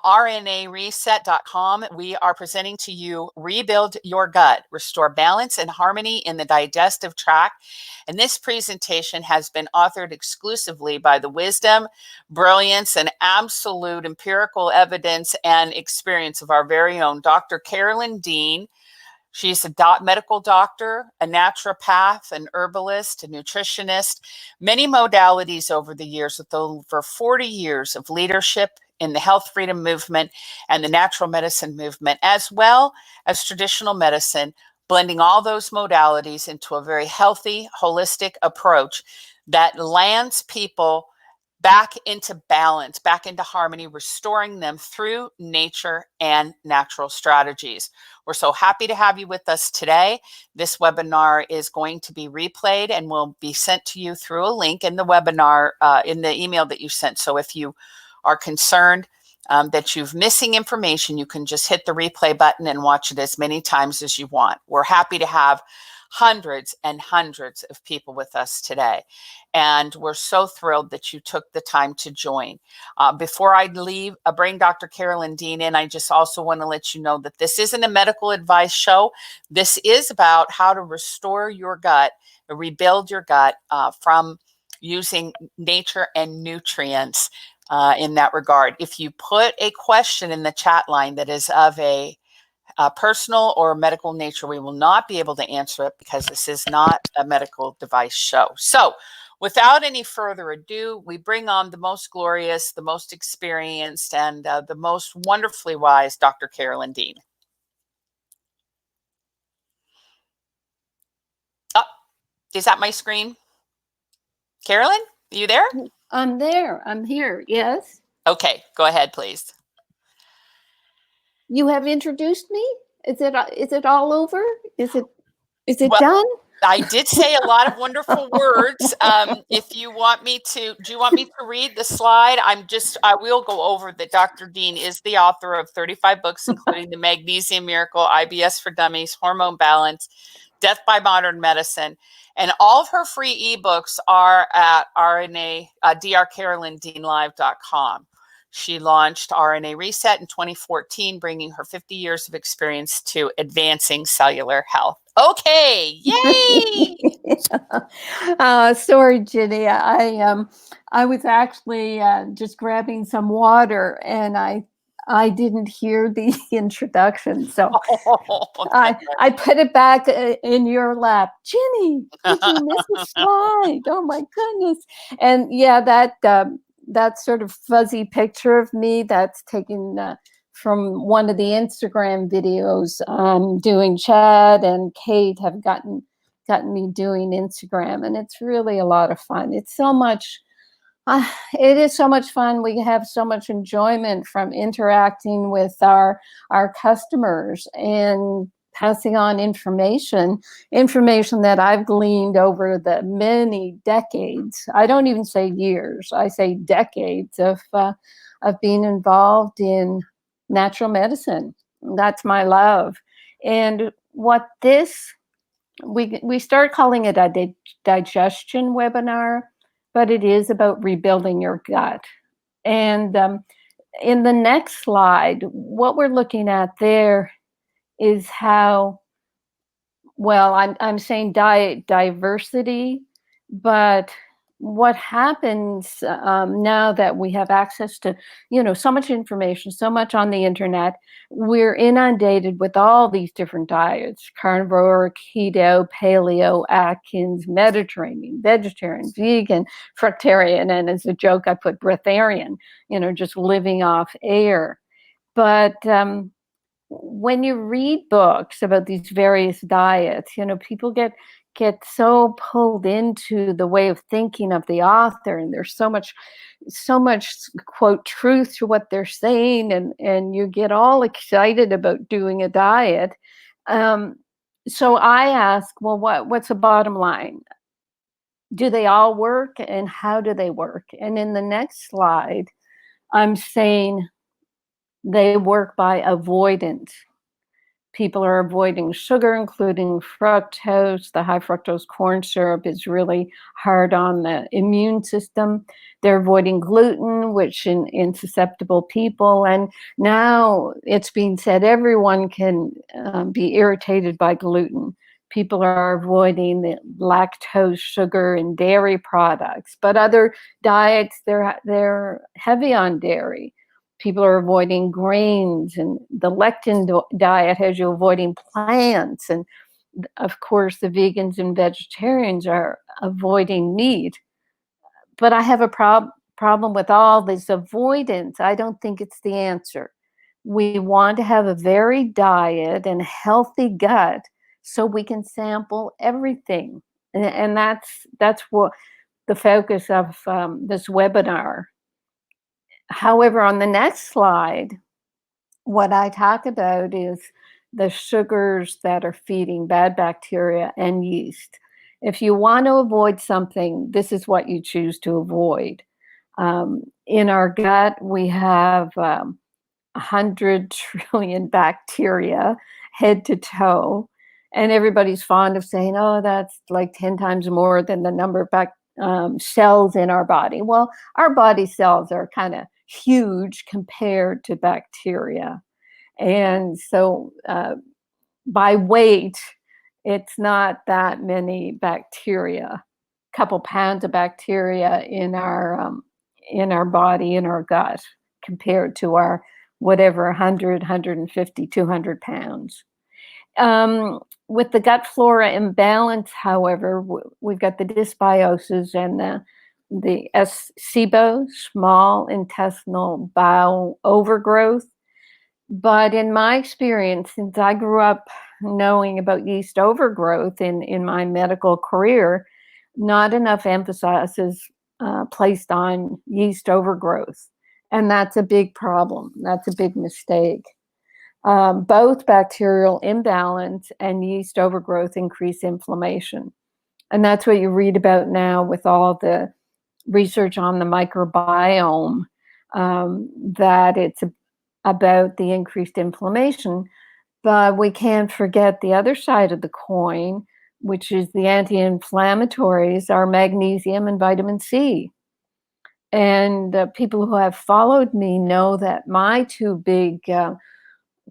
RNAreset.com, we are presenting to you Rebuild Your Gut, Restore Balance and Harmony in the Digestive Tract. And this presentation has been authored exclusively by the wisdom, brilliance, and absolute empirical evidence and experience of our very own Dr. CAROLYN Dean. She's a medical doctor, a naturopath, an herbalist, a nutritionist, many modalities over the years with over 40 years of leadership in the health freedom movement and the natural medicine movement, as well as traditional medicine, blending all those modalities into a very healthy, holistic approach that lands people back into balance, back into harmony, restoring them through nature and natural strategies. We're so happy to have you with us today. This webinar is going to be replayed and will be sent to you through a link in the webinar, in the email that you sent. So if you are concerned that you've missing information, you can just hit the replay button and watch it as many times as you want. We're happy to have hundreds and hundreds of people with us today. And we're so thrilled that you took the time to join. Before I leave, bring Dr. CAROLYN Dean in, I just also want to let you know that this isn't a medical advice show. This is about how to restore your gut, rebuild your gut from using nature and nutrients in that regard. If you put a question in the chat line that is of a personal or medical nature, we will not be able to answer it because this is not a medical device show. So without any further ado, we bring on the most glorious, the most experienced, and the most wonderfully wise Dr. CAROLYN Dean. Oh, is that my screen? CAROLYN, are you there? I'm there. I'm here. Yes. Okay, go ahead, please. You have introduced me. Is it all over? Is it done? I did say a lot of wonderful words. If you want me to, do you want me to read the slide? I will go over that Dr. Dean is the author of 35 books, including The Magnesium Miracle, IBS for Dummies, Hormone Balance, Death by Modern Medicine. And all of her free ebooks are at drcarolyndeenlive.com. She launched RNA Reset in 2014, bringing her 50 years of experience to advancing cellular health. Okay, yay! Sorry, Ginny. I was actually just grabbing some water, and I didn't hear the introduction, so I put it back in your lap. Ginny, did you miss a slide? Oh my goodness! And yeah, that sort of fuzzy picture of me, that's taken from one of the Instagram videos. Doing Chad and Kate have gotten me doing Instagram, and it's really a lot of fun. It's so much, it is so much fun. We have so much enjoyment from interacting with our customers and passing on information that I've gleaned over the many decades. I don't even say years, I say decades of being involved in natural medicine. That's my love. And what this, we start calling it a digestion webinar, but it is about rebuilding your gut. And in the next slide, what we're looking at there is how, well, I'm saying diversity, but what happens now that we have access to, so much information, so much on the internet, we're inundated with all these different diets: carnivore, keto, paleo, Atkins, Mediterranean, vegetarian, vegan, fructarian, and as a joke, I put breatharian, just living off air. But when you read books about these various diets, people get so pulled into the way of thinking of the author, and there's so much quote truth to what they're saying, and you get all excited about doing a diet. So I ask, well, what's the bottom line? Do they all work, and how do they work? And in the next slide, I'm saying they work by avoidance. People are avoiding sugar, including fructose. The high fructose corn syrup is really hard on the immune system. They're avoiding gluten, which in susceptible people. And now it's being said everyone can be irritated by gluten. People are avoiding the lactose, sugar, and dairy products. But other diets, they're heavy on dairy. People are avoiding grains, and the lectin diet has you avoiding plants. And of course, the vegans and vegetarians are avoiding meat. But I have a problem with all this avoidance. I don't think it's the answer. We want to have a varied diet and healthy gut so we can sample everything. And that's what the focus of this webinar. However, on the next slide, what I talk about is the sugars that are feeding bad bacteria and yeast. If you want to avoid something, this is what you choose to avoid. In our gut, we have 100 trillion bacteria head to toe. And everybody's fond of saying, oh, that's like 10 times more than the number of cells in our body. Well, our body cells are kind of huge compared to bacteria. And so by weight, it's not that many bacteria, a couple pounds of bacteria in our body, in our gut, compared to our whatever 100, 150, 200 pounds. With the gut flora imbalance, however, we've got the dysbiosis and the SIBO, small intestinal bowel overgrowth. But in my experience, since I grew up knowing about yeast overgrowth in my medical career, not enough emphasis is placed on yeast overgrowth. And that's a big problem. That's a big mistake. Both bacterial imbalance and yeast overgrowth increase inflammation. And that's what you read about now with all the research on the microbiome, that it's about the increased inflammation. But we can't forget the other side of the coin, which is the anti-inflammatories are magnesium and vitamin C. And people who have followed me know that my two big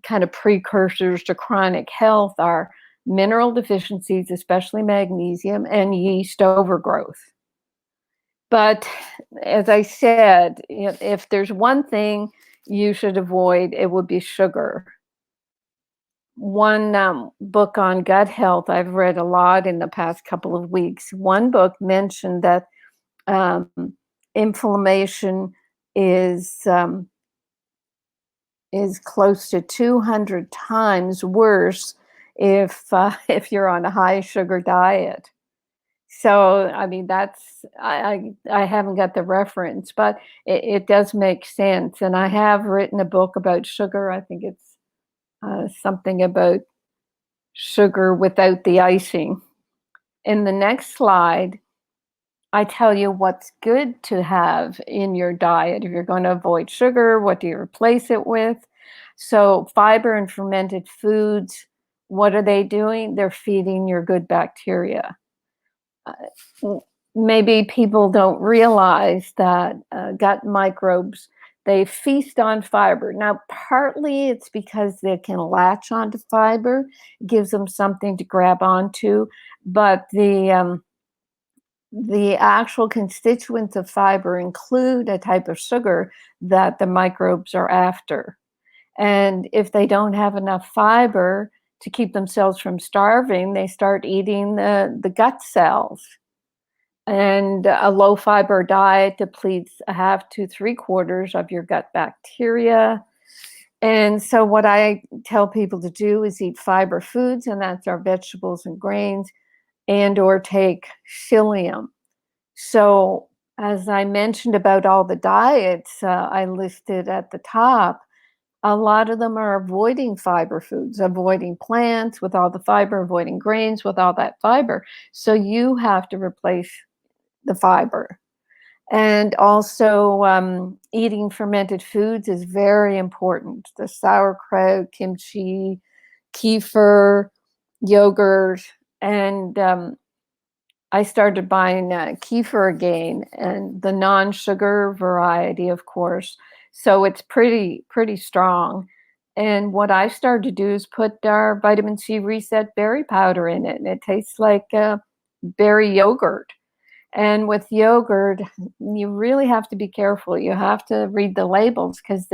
kind of precursors to chronic health are mineral deficiencies, especially magnesium, and yeast overgrowth. But as I said, if there's one thing you should avoid, it would be sugar. One book on gut health I've read a lot in the past couple of weeks. One book mentioned that inflammation is close to 200 times worse if you're on a high sugar diet. So, I mean, that's, I haven't got the reference, but it does make sense. And I have written a book about sugar. I think it's something about sugar without the icing. In the next slide, I tell you what's good to have in your diet. If you're going to avoid sugar, what do you replace it with? So fiber and fermented foods, what are they doing? They're feeding your good bacteria. Maybe people don't realize that gut microbes, they feast on fiber. Now, partly it's because they can latch onto fiber, gives them something to grab onto, but the actual constituents of fiber include a type of sugar that the microbes are after. And if they don't have enough fiber to keep themselves from starving, they start eating the gut cells. And a low fiber diet depletes a half to 3/4 of your gut bacteria. And so what I tell people to do is eat fiber foods, and that's our vegetables and grains, and or take psyllium. So as I mentioned about all the diets I listed at the top, a lot of them are avoiding fiber foods, avoiding plants with all the fiber, avoiding grains with all that fiber. So you have to replace the fiber. And also eating fermented foods is very important. The sauerkraut, kimchi, kefir, yogurt, and I started buying kefir again, and the non-sugar variety, of course. So it's pretty strong. And what I started to do is put our vitamin C reset berry powder in it, and it tastes like berry yogurt. And with yogurt, you really have to be careful. You have to read the labels because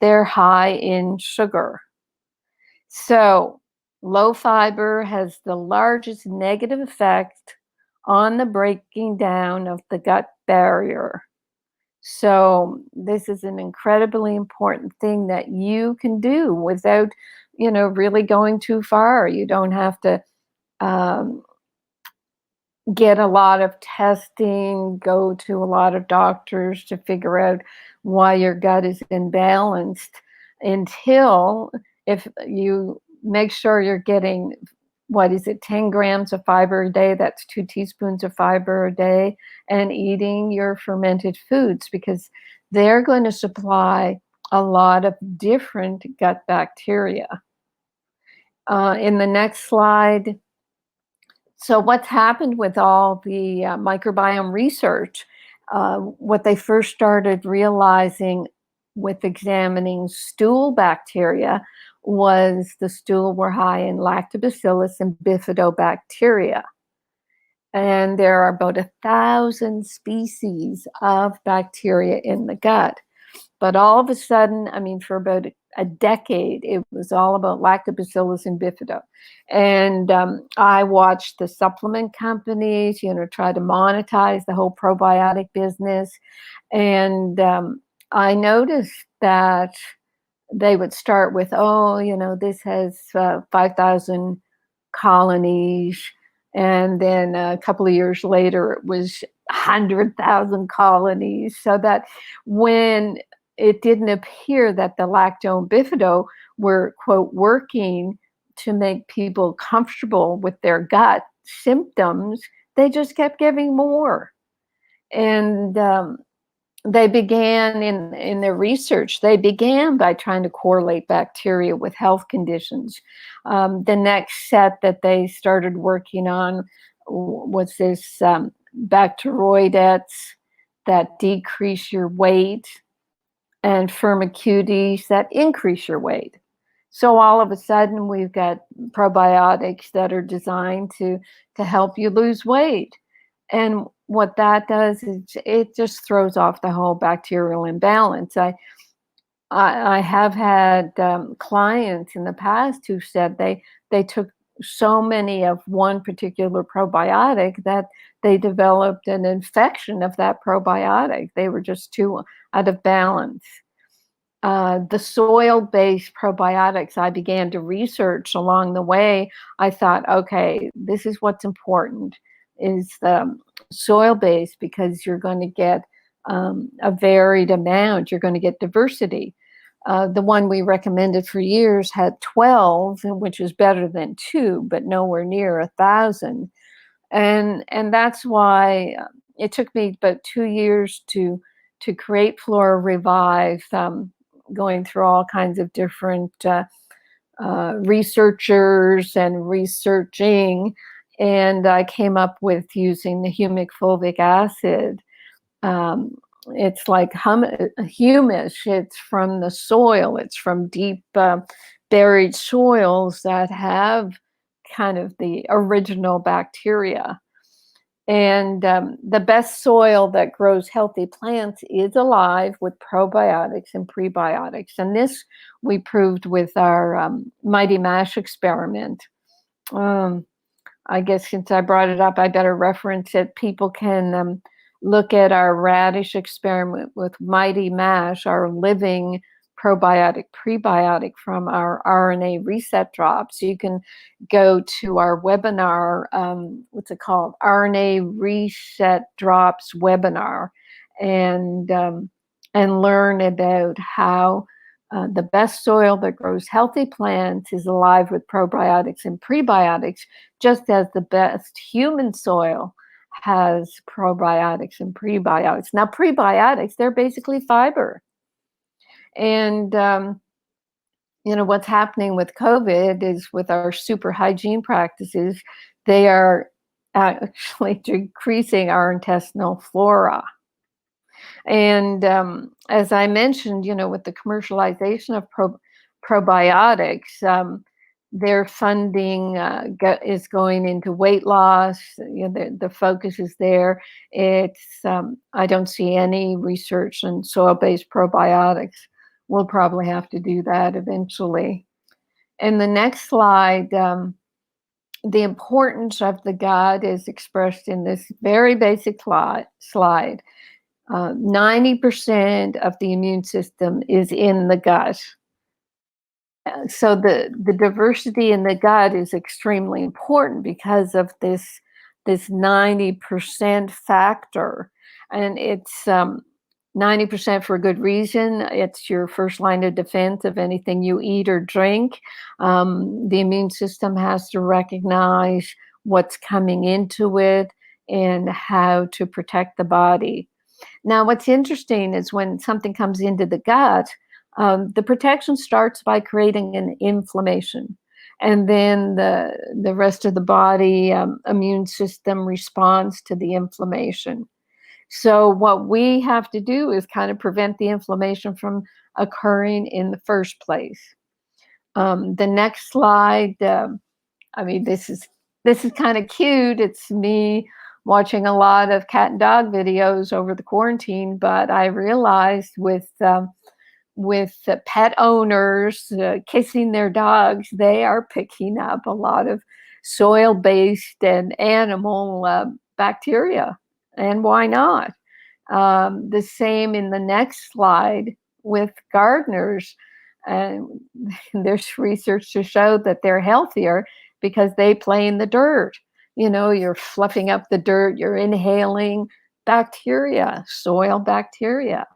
they're high in sugar. So low fiber has the largest negative effect on the breaking down of the gut barrier. So this is an incredibly important thing that you can do without, really going too far. You don't have to um, get a lot of testing, go to a lot of doctors to figure out why your gut is imbalanced until if you make sure you're getting, 10 grams of fiber a day, that's 2 teaspoons of fiber a day, and eating your fermented foods because they're going to supply a lot of different gut bacteria. In the next slide, so what's happened with all the microbiome research, what they first started realizing with examining stool bacteria was the stool were high in lactobacillus and bifidobacteria. And there are about 1,000 species of bacteria in the gut. But all of a sudden, for about a decade, it was all about lactobacillus and bifido. And I watched the supplement companies, try to monetize the whole probiotic business. And I noticed that they would start with, this has 5,000 colonies. And then a couple of years later, it was 100,000 colonies. So that when it didn't appear that the lactone bifido were, quote, working to make people comfortable with their gut symptoms, they just kept giving more. And they began in their research, they began by trying to correlate bacteria with health conditions. The next set that they started working on was this bacteroidetes that decrease your weight and firmicutes that increase your weight. So all of a sudden we've got probiotics that are designed to help you lose weight. And what that does is it just throws off the whole bacterial imbalance. I have had clients in the past who said they took so many of one particular probiotic that they developed an infection of that probiotic. They were just too out of balance. The soil-based probiotics I began to research along the way, I thought, okay, this is what's important, is the soil-based, because you're going to get a varied amount. You're going to get diversity. The one we recommended for years had 12, which is better than 2, but nowhere near 1,000. And that's why it took me about 2 years to create FLORA Revive, going through all kinds of different researchers and researching. And I came up with using the humic fulvic acid. It's like humus. It's from the soil. It's from deep buried soils that have kind of the original bacteria. And the best soil that grows healthy plants is alive with probiotics and prebiotics. And this we proved with our Mighty Mash experiment. I guess since I brought it up, I better reference it. People can look at our radish experiment with Mighty Mash, our living probiotic prebiotic from our RNA reset drops. You can go to our webinar, what's it called? RNA reset drops webinar, and learn about how the best soil that grows healthy plants is alive with probiotics and prebiotics, just as the best human soil has probiotics and prebiotics. Now, prebiotics, they're basically fiber. And what's happening with COVID is with our super hygiene practices, they are actually decreasing our intestinal flora. And as I mentioned, with the commercialization of probiotics, their funding is going into weight loss. The focus is there. It's I don't see any research on soil-based probiotics. We'll probably have to do that eventually. In the next slide, the importance of the gut is expressed in this very basic slide. 90% of the immune system is in the gut. So the diversity in the gut is extremely important because of this 90% factor. And it's 90% for a good reason. It's your first line of defense of anything you eat or drink. The immune system has to recognize what's coming into it and how to protect the body. Now, what's interesting is when something comes into the gut, the protection starts by creating an inflammation. And then the rest of the body immune system responds to the inflammation. So what we have to do is kind of prevent the inflammation from occurring in the first place. The next slide, I mean, this is kind of cute. It's me watching a lot of cat and dog videos over the quarantine, but I realized with pet owners kissing their dogs, they are picking up a lot of soil-based and animal bacteria. And why not? The same in the next slide with gardeners. And there's research to show that they're healthier because they play in the dirt. You're fluffing up the dirt, you're inhaling bacteria, soil bacteria.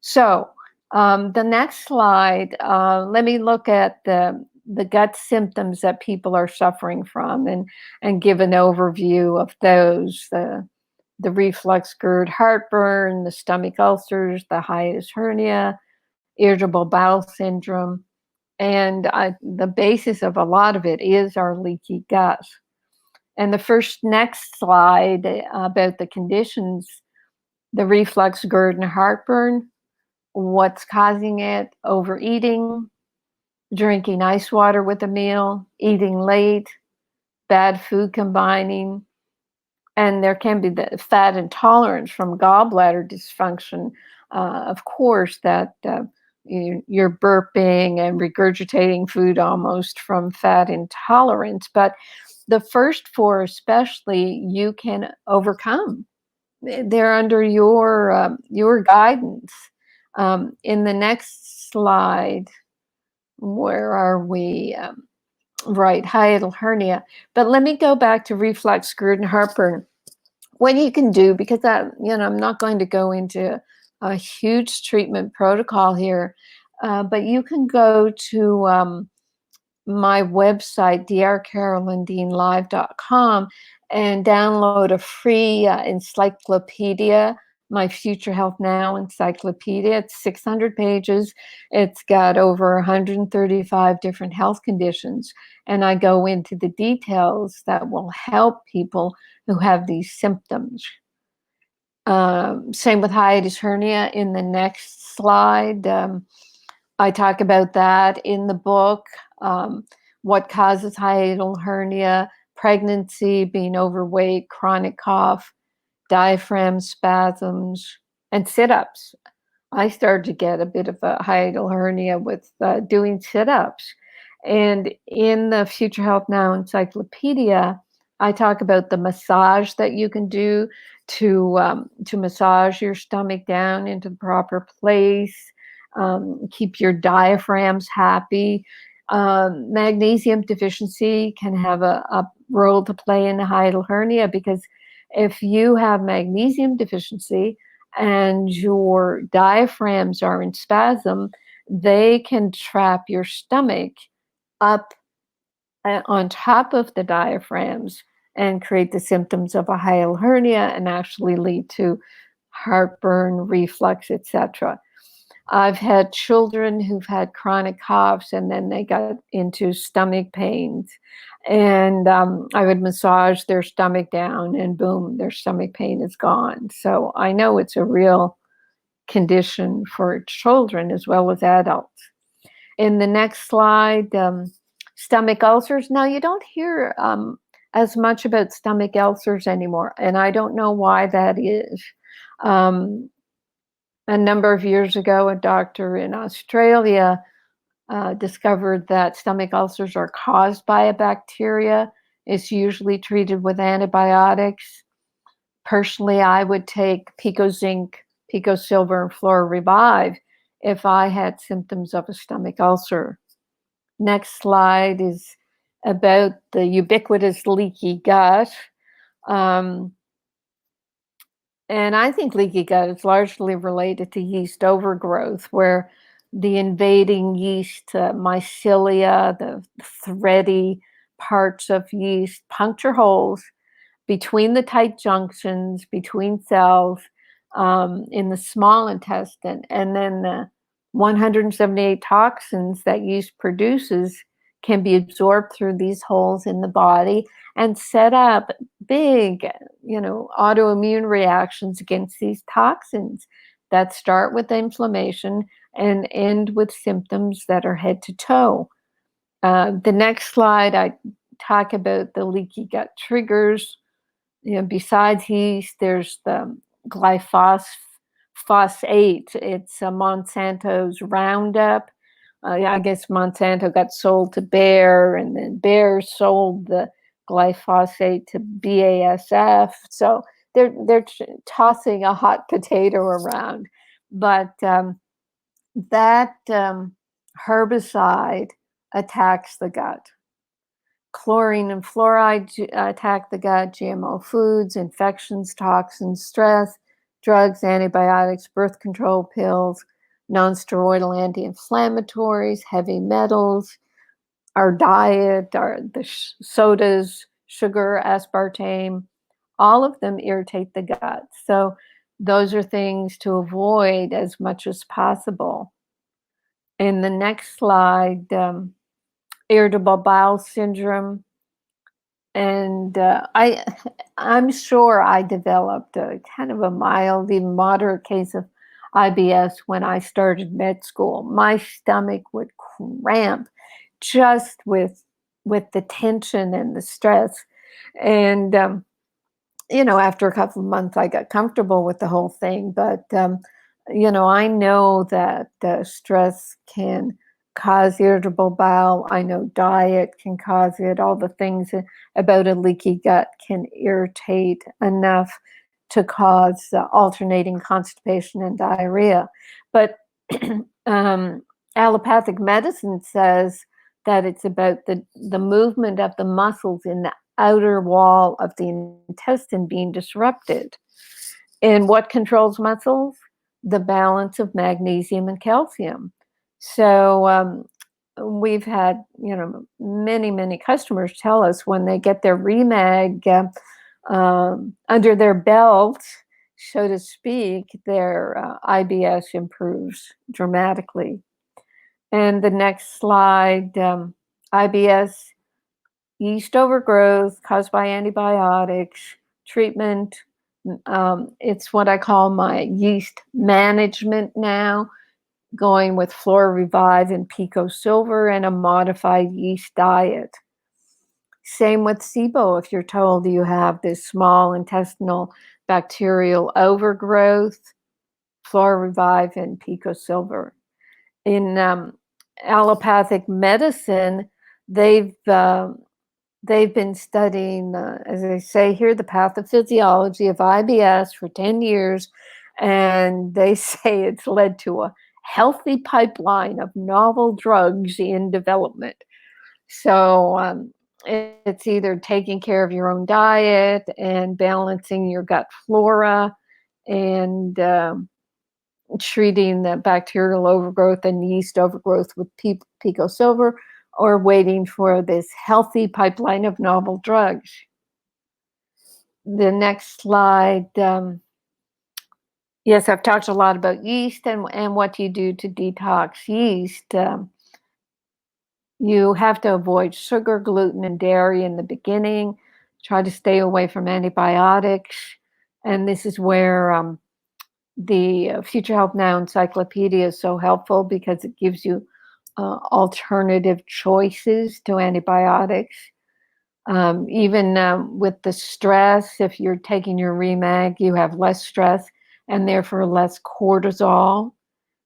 So the next slide, let me look at the gut symptoms that people are suffering from and give an overview of those. The reflux, GERD, heartburn, the stomach ulcers, the hiatus hernia, irritable bowel syndrome. And the basis of a lot of it is our leaky gut. And the next slide about the conditions, the reflux, GERD, and heartburn, what's causing it: overeating, drinking ice water with a meal, eating late, bad food combining, and there can be the fat intolerance from gallbladder dysfunction. Of course, that you're burping and regurgitating food almost from fat intolerance. But the first four especially, you can overcome. They're under your guidance. In the next slide, where are we? Right, hiatal hernia. But let me go back to reflux, GERD, and heartburn. What you can do, because I'm not going to go into a huge treatment protocol here, but you can go to my website, drcarolyndeanlive.com, and download a free encyclopedia, my Future Health Now encyclopedia. It's 600 pages. It's got over 135 different health conditions, and I go into the details that will help people who have these symptoms. Same with hiatus hernia. In the next slide, I talk about that in the book. What causes hiatal hernia: pregnancy, being overweight, chronic cough, diaphragm spasms, and sit-ups. I started to get a bit of a hiatal hernia with doing sit-ups. And in the Future Health Now encyclopedia, I talk about the massage that you can do to massage your stomach down into the proper place, keep your diaphragms happy. Magnesium deficiency can have a role to play in hiatal hernia, because if you have magnesium deficiency and your diaphragms are in spasm, they can trap your stomach up on top of the diaphragms and create the symptoms of a hiatal hernia and actually lead to heartburn, reflux, etc. I've had children who've had chronic coughs and then they got into stomach pains. And I would massage their stomach down and boom, their stomach pain is gone. So I know it's a real condition for children as well as adults. In the next slide, stomach ulcers. Now, you don't hear as much about stomach ulcers anymore, and I don't know why that is. A number of years ago, a doctor in Australia discovered that stomach ulcers are caused by a bacteria. It's usually treated with antibiotics. Personally, I would take Pico Zinc, Pico Silver, and FLORA Revive if I had symptoms of a stomach ulcer. Next slide is about the ubiquitous leaky gut. And I think leaky gut is largely related to yeast overgrowth, where the invading yeast, mycelia, the thready parts of yeast puncture holes between the tight junctions, between cells in the small intestine. And then the 178 toxins that yeast produces can be absorbed through these holes in the body and set up big, autoimmune reactions against these toxins that start with inflammation and end with symptoms that are head to toe. The next slide, I talk about the leaky gut triggers. Besides yeast, there's the glyphosate. It's Monsanto's Roundup. I guess Monsanto got sold to Bayer, and then Bayer sold the glyphosate to BASF. So they're tossing a hot potato around. But that herbicide attacks the gut. Chlorine and fluoride attack the gut, GMO foods, infections, toxins, stress, drugs, antibiotics, birth control pills, non-steroidal anti-inflammatories, heavy metals, our diet, the sodas, sugar, aspartame, all of them irritate the gut. So those are things to avoid as much as possible. In the next slide, irritable bowel syndrome. And I'm sure I developed a kind of a mild, even moderate case of IBS when I started med school. My stomach would cramp just with the tension and the stress. And, after a couple of months, I got comfortable with the whole thing. But, I know that stress can cause irritable bowel. I know diet can cause it. All the things about a leaky gut can irritate enough to cause alternating constipation and diarrhea. But allopathic medicine says that it's about the movement of the muscles in the outer wall of the intestine being disrupted. And what controls muscles? The balance of magnesium and calcium. So we've had, many customers tell us when they get their Remag under their belt, so to speak, their IBS improves dramatically. And the next slide, IBS, yeast overgrowth caused by antibiotics, treatment. It's what I call my yeast management now, going with FLORA Revive and Pico Silver and a modified yeast diet. Same with SIBO. If you're told you have this small intestinal bacterial overgrowth, FLORA Revive and Pico Silver. In allopathic medicine, they've been studying, as I say here, the pathophysiology of IBS for 10 years, and they say it's led to a healthy pipeline of novel drugs in development. So it's either taking care of your own diet and balancing your gut flora and treating the bacterial overgrowth and yeast overgrowth with Pico Silver, or waiting for this healthy pipeline of novel drugs. The next slide, Yes, I've talked a lot about yeast and what you do to detox yeast. You have to avoid sugar, gluten, and dairy in the beginning. Try to stay away from antibiotics. And this is where the Future Health Now encyclopedia is so helpful, because it gives you alternative choices to antibiotics. Even with the stress, if you're taking your Remag, you have less stress and therefore less cortisol,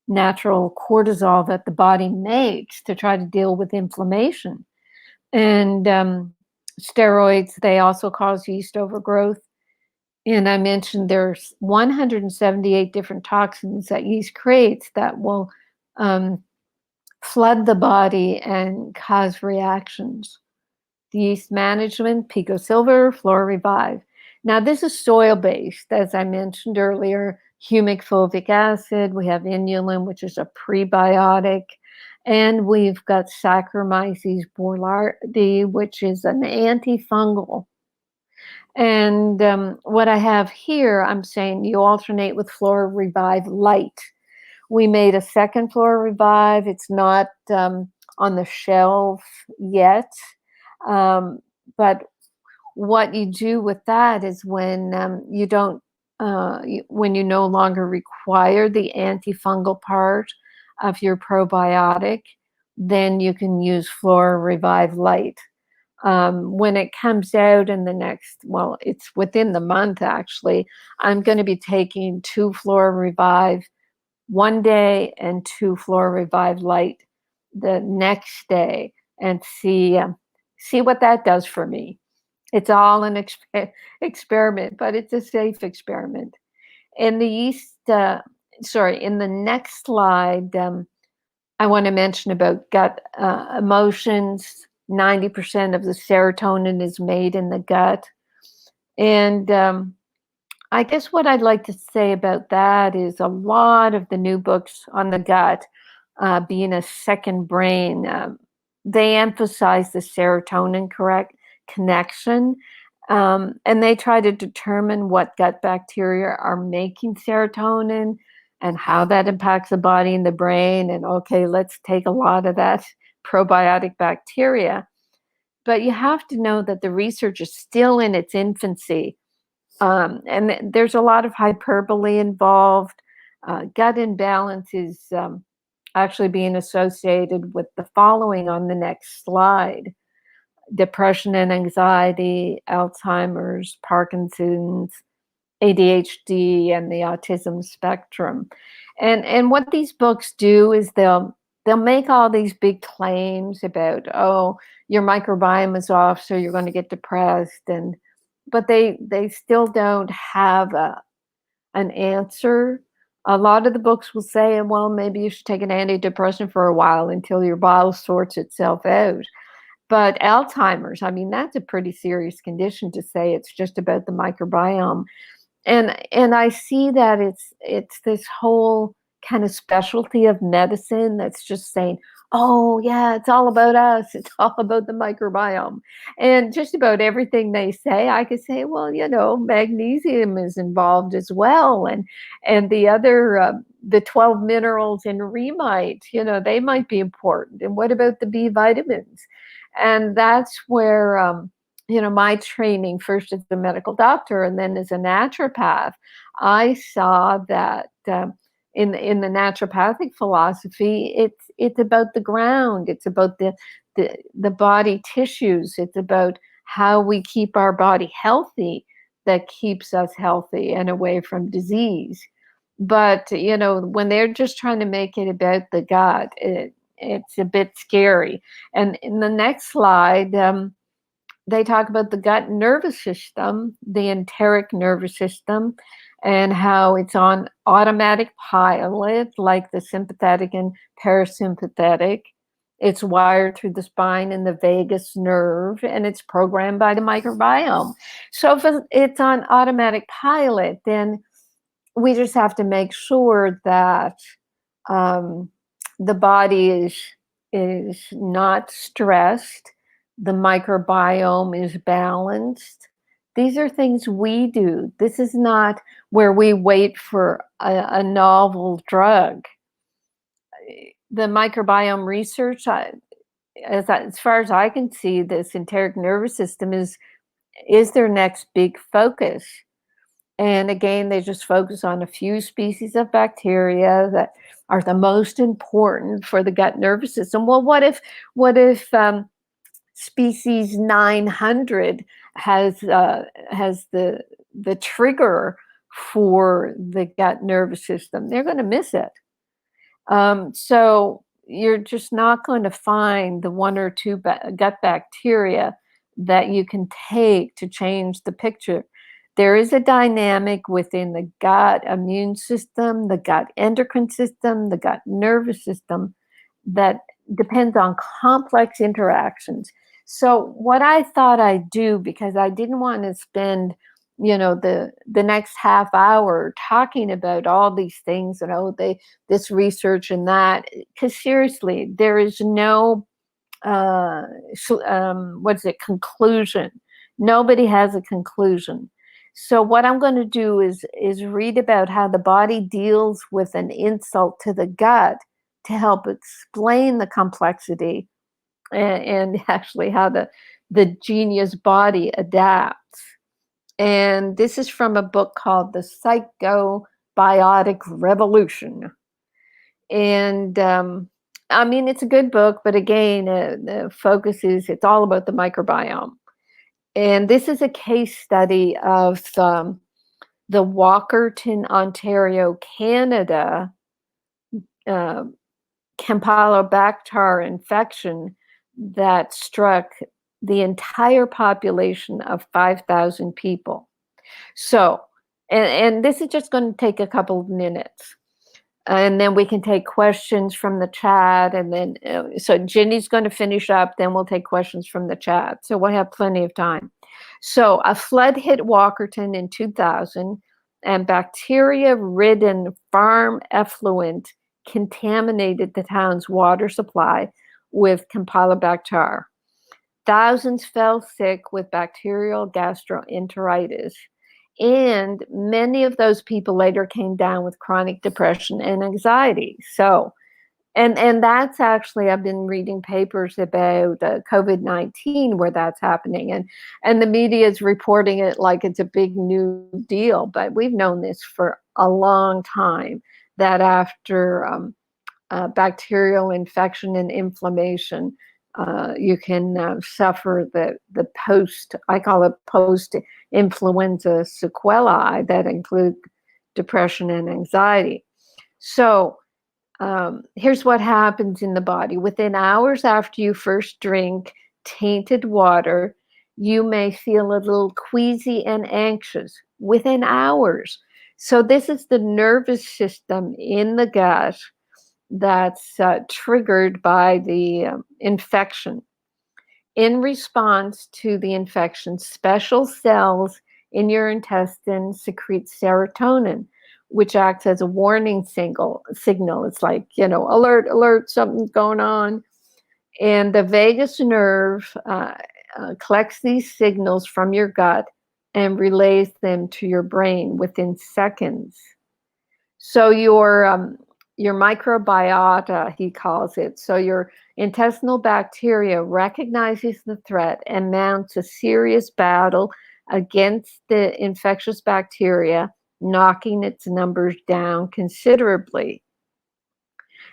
natural cortisol that the body makes to try to deal with inflammation. And steroids, they also cause yeast overgrowth. And I mentioned there's 178 different toxins that yeast creates that will flood the body and cause reactions. The yeast management, Pico Silver, Flora Revive. Now, this is soil-based, as I mentioned earlier. Humic fulvic acid, we have inulin, which is a prebiotic, and we've got Saccharomyces boulardii, which is an antifungal. And what I have here, I'm saying you alternate with Flora Revive Light. We made a second Flora Revive. It's not on the shelf yet. But what you do with that is when you don't, when you no longer require the antifungal part of your probiotic, then you can use Flora Revive Light. When it comes out in the next, well, it's within the month actually, I'm going to be taking 2 Flora Revive one day and 2 Flora Revive Light the next day, and see what that does for me. It's all an experiment, but it's a safe experiment. In the yeast, in the next slide, I want to mention about gut emotions. 90% of the serotonin is made in the gut. And I guess what I'd like to say about that is a lot of the new books on the gut, being a second brain, they emphasize the serotonin connection, and they try to determine what gut bacteria are making serotonin and how that impacts the body and the brain. And okay, let's take a lot of that probiotic bacteria. But you have to know that the research is still in its infancy. And there's a lot of hyperbole involved. Gut imbalance is actually being associated with the following on the next slide: depression and anxiety, Alzheimer's, Parkinson's, ADHD, and the autism spectrum. And what these books do is they'll make all these big claims about, oh, your microbiome is off, so you're going to get depressed, but they still don't have an answer. A lot of the books will say, well, maybe you should take an antidepressant for a while until your bottle sorts itself out. But Alzheimer's, I mean, that's a pretty serious condition to say it's just about the microbiome. And I see that it's this whole kind of specialty of medicine that's just saying, oh yeah, it's all about us, it's all about the microbiome. And just about everything they say, I could say, well, magnesium is involved as well, and the other the 12 minerals in remite, they might be important. And what about the B vitamins? And that's where my training, first as a medical doctor and then as a naturopath, I saw that in the naturopathic philosophy, it's about the ground, it's about the body tissues, it's about how we keep our body healthy that keeps us healthy and away from disease. But when they're just trying to make it about the gut, it's a bit scary. And in the next slide, they talk about the gut nervous system, the enteric nervous system, and how it's on automatic pilot, like the sympathetic and parasympathetic. It's wired through the spine and the vagus nerve, and it's programmed by the microbiome. So if it's on automatic pilot, then we just have to make sure that the body is not stressed, the microbiome is balanced, These are things we do. This is not where we wait for a novel drug. The microbiome research, as far as I can see, this enteric nervous system is their next big focus. And again, they just focus on a few species of bacteria that are the most important for the gut nervous system. Well, what if species 900 has the trigger for the gut nervous system? They're going to miss it. So you're just not going to find the one or two gut bacteria that you can take to change the picture. There is a dynamic within the gut immune system, the gut endocrine system, the gut nervous system that depends on complex interactions. So what I thought I'd do, because I didn't want to spend the next half hour talking about all these things and this research and that, because seriously, there is no conclusion. Nobody has a conclusion. So what I'm going to do is read about how the body deals with an insult to the gut to help explain the complexity and actually how the genius body adapts. And this is from a book called The Psychobiotic Revolution. And I mean, it's a good book, but again, the focus is it's all about the microbiome. And this is a case study of the Walkerton, Ontario, Canada Campylobacter infection that struck the entire population of 5,000 people. So, and this is just going to take a couple of minutes. And then we can take questions from the chat. And then, so Ginny's going to finish up, then we'll take questions from the chat. So we'll have plenty of time. So a flood hit Walkerton in 2000, and bacteria-ridden farm effluent contaminated the town's water supply with Campylobacter. Thousands fell sick with bacterial gastroenteritis. And many of those people later came down with chronic depression and anxiety. So, and that's actually, I've been reading papers about COVID-19 where that's happening. And the media is reporting it like it's a big new deal. But we've known this for a long time, that after bacterial infection and inflammation, you can suffer the post, I call it post-influenza sequelae that include depression and anxiety. So here's what happens in the body. Within hours after you first drink tainted water, you may feel a little queasy and anxious within hours. So this is the nervous system in the gut that's triggered by the infection. In response to the infection, special cells in your intestine secrete serotonin, which acts as a warning signal. It's like, alert, alert, something's going on. And the vagus nerve collects these signals from your gut and relays them to your brain within seconds. So your microbiota, he calls it. So your intestinal bacteria recognizes the threat and mounts a serious battle against the infectious bacteria, knocking its numbers down considerably.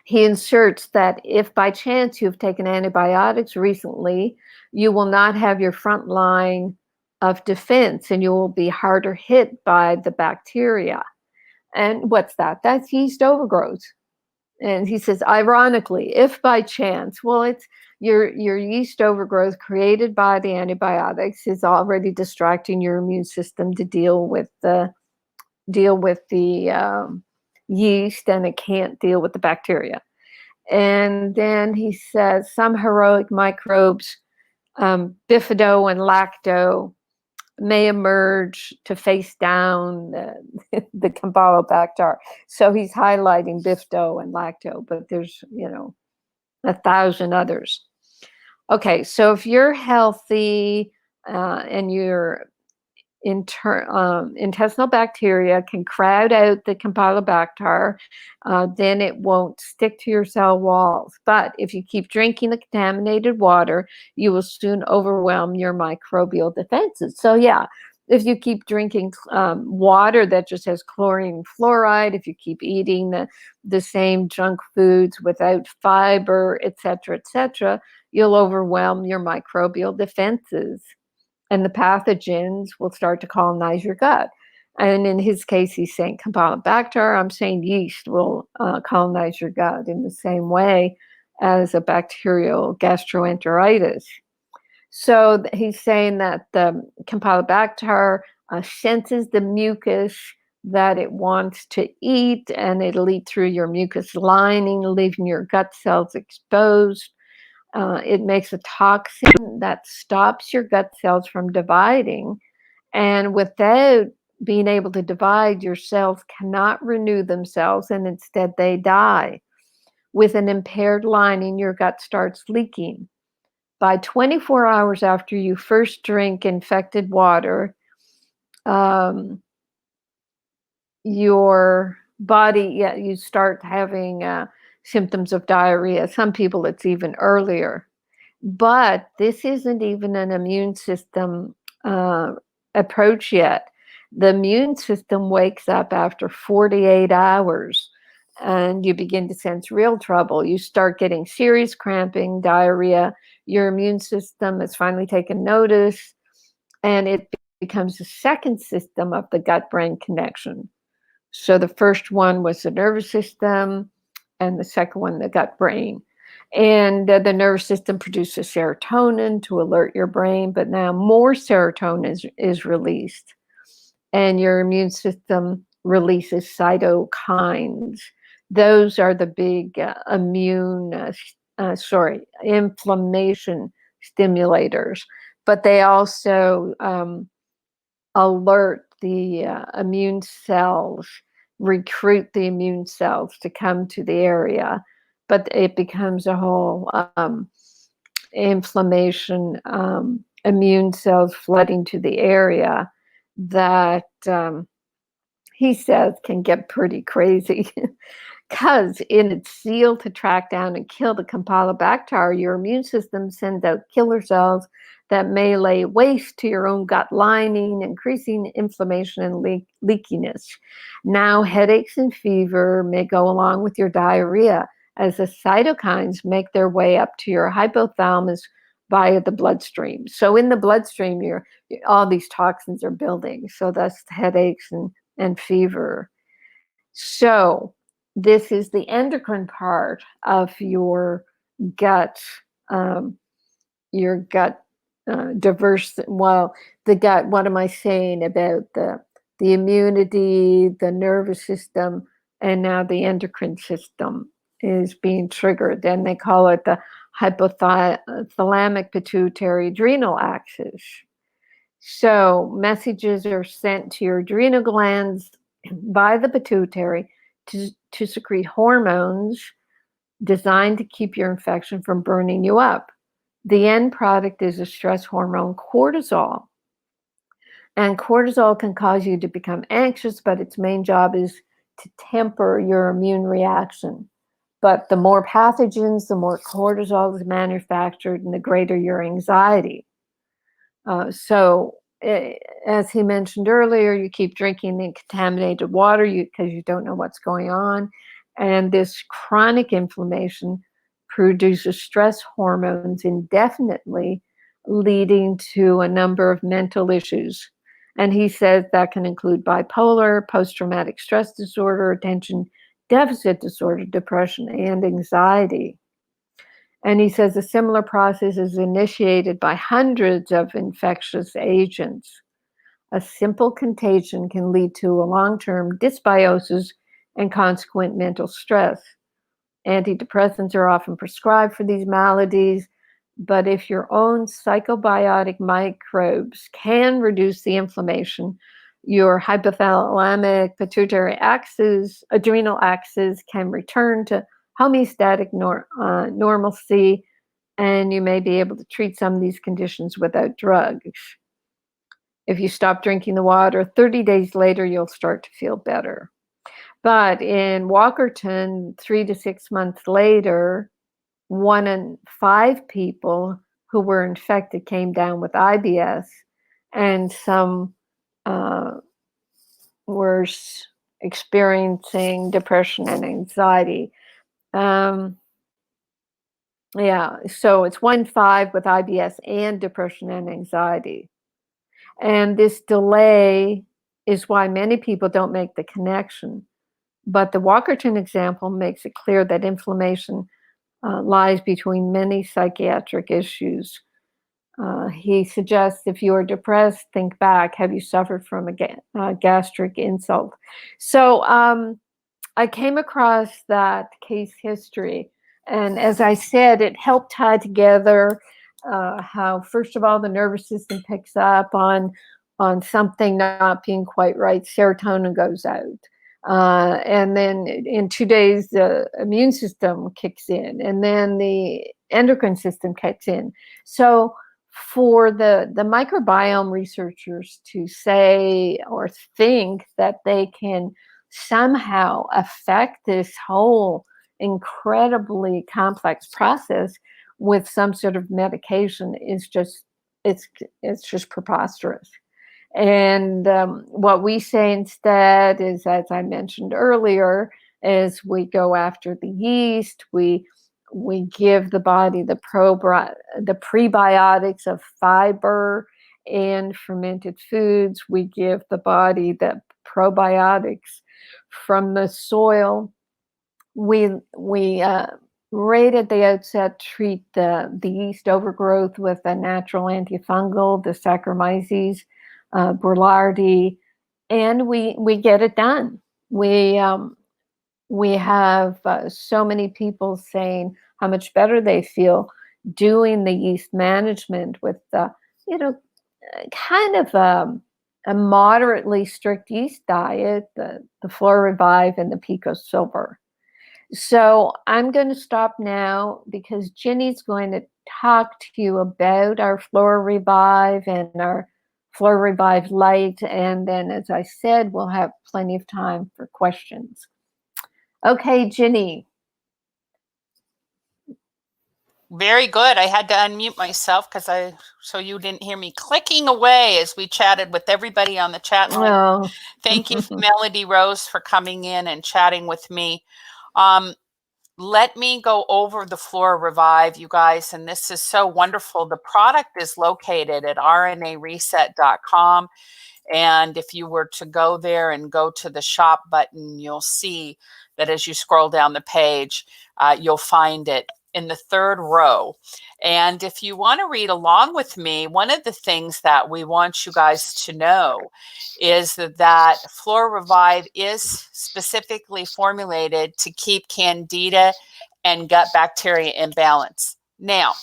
He inserts that if by chance you've taken antibiotics recently, you will not have your front line of defense and you will be harder hit by the bacteria. And what's that? That's yeast overgrowth. And he says, ironically, if by chance, well, it's your yeast overgrowth created by the antibiotics is already distracting your immune system to deal with the yeast, and it can't deal with the bacteria. And then he says some heroic microbes, bifido and lacto, may emerge to face down the Campylobacter. So he's highlighting bifido and lacto, but there's 1,000 others. Okay, so if you're healthy and you're intestinal bacteria can crowd out the Campylobacter, then it won't stick to your cell walls. But if you keep drinking the contaminated water, you will soon overwhelm your microbial defenses. So yeah, if you keep drinking water that just has chlorine and fluoride, if you keep eating the same junk foods without fiber, et cetera, you'll overwhelm your microbial defenses. And the pathogens will start to colonize your gut. And in his case, he's saying Campylobacter. I'm saying yeast will colonize your gut in the same way as a bacterial gastroenteritis. So he's saying that the Campylobacter senses the mucus that it wants to eat, and it'll eat through your mucus lining, leaving your gut cells exposed. It makes a toxin that stops your gut cells from dividing. And without being able to divide, your cells cannot renew themselves, and instead they die. With an impaired lining, your gut starts leaking. By 24 hours after you first drink infected water, your body, you start having symptoms of diarrhea. Some people, it's even earlier. But this isn't even an immune system approach yet. The immune system wakes up after 48 hours and you begin to sense real trouble. You start getting serious cramping, diarrhea. Your immune system has finally taken notice, and it becomes the second system of the gut-brain connection. So the first one was the nervous system, and the second one, the gut-brain. And the nervous system produces serotonin to alert your brain, but now more serotonin is released. And your immune system releases cytokines. Those are the big inflammation stimulators. But they also alert the immune cells, recruit the immune cells to come to the area. But it becomes a whole inflammation, immune cells flooding to the area that he says can get pretty crazy. Because in its zeal to track down and kill the Campylobacter, your immune system sends out killer cells that may lay waste to your own gut lining, increasing inflammation and leakiness. Now, headaches and fever may go along with your diarrhea as the cytokines make their way up to your hypothalamus via the bloodstream. So in the bloodstream, all these toxins are building. So that's headaches and fever. So this is the endocrine part of your gut, diverse. Well, the gut. What am I saying about the immunity, the nervous system, and now the endocrine system is being triggered? And they call it the hypothalamic pituitary adrenal axis. So messages are sent to your adrenal glands by the pituitary to secrete hormones designed to keep your infection from burning you up. The end product is a stress hormone, cortisol. And cortisol can cause you to become anxious, but its main job is to temper your immune reaction. But the more pathogens, the more cortisol is manufactured, and the greater your anxiety. As he mentioned earlier, you keep drinking the contaminated water because you don't know what's going on. And this chronic inflammation produces stress hormones indefinitely, leading to a number of mental issues. And he says that can include bipolar, post-traumatic stress disorder, attention deficit disorder, depression, and anxiety. And he says a similar process is initiated by hundreds of infectious agents. A simple contagion can lead to a long-term dysbiosis and consequent mental stress. Antidepressants are often prescribed for these maladies, but if your own psychobiotic microbes can reduce the inflammation, your hypothalamic pituitary axis, adrenal axis can return to homeostatic normalcy, and you may be able to treat some of these conditions without drugs. If you stop drinking the water, 30 days later, you'll start to feel better. But in Walkerton, 3 to 6 months later, 1 in 5 people who were infected came down with IBS, and some were experiencing depression and anxiety. Yeah, so it's 1 in 5 with IBS and depression and anxiety. And this delay is why many people don't make the connection. But the Walkerton example makes it clear that inflammation lies between many psychiatric issues. He suggests if you are depressed, think back. Have you suffered from a gastric insult? So I came across that case history. And as I said, it helped tie together how, first of all, the nervous system picks up on something not being quite right. Serotonin goes out. And then in 2 days, the immune system kicks in, and then the endocrine system kicks in. So for the microbiome researchers to say or think that they can somehow affect this whole incredibly complex process with some sort of medication is just, it's just preposterous. And what we say instead is, as I mentioned earlier, is we go after the yeast. We give the body the prebiotics of fiber and fermented foods. We give the body the probiotics from the soil. We right at the outset treat the yeast overgrowth with a natural antifungal, the Saccharomyces boulardii, and we get it done. We have so many people saying how much better they feel doing the yeast management with kind of a moderately strict yeast diet, the FLORA Revive and the Pico Silver. So I'm going to stop now because Ginny's going to talk to you about our FLORA Revive and our FLORA Revive Light. And then, as I said, we'll have plenty of time for questions. Okay, Ginny. Very good. I had to unmute myself so you didn't hear me clicking away as we chatted with everybody on the chat line. Oh. Thank you, Melody Rose, for coming in and chatting with me. Let me go over the FLORA Revive, you guys, and this is so wonderful. The product is located at rnareset.com, and if you were to go there and go to the shop button, you'll see that as you scroll down the page, you'll find it in the 3rd row. And if you want to read along with me, one of the things that we want you guys to know is that FLORA Revive is specifically formulated to keep candida and gut bacteria in balance. Now,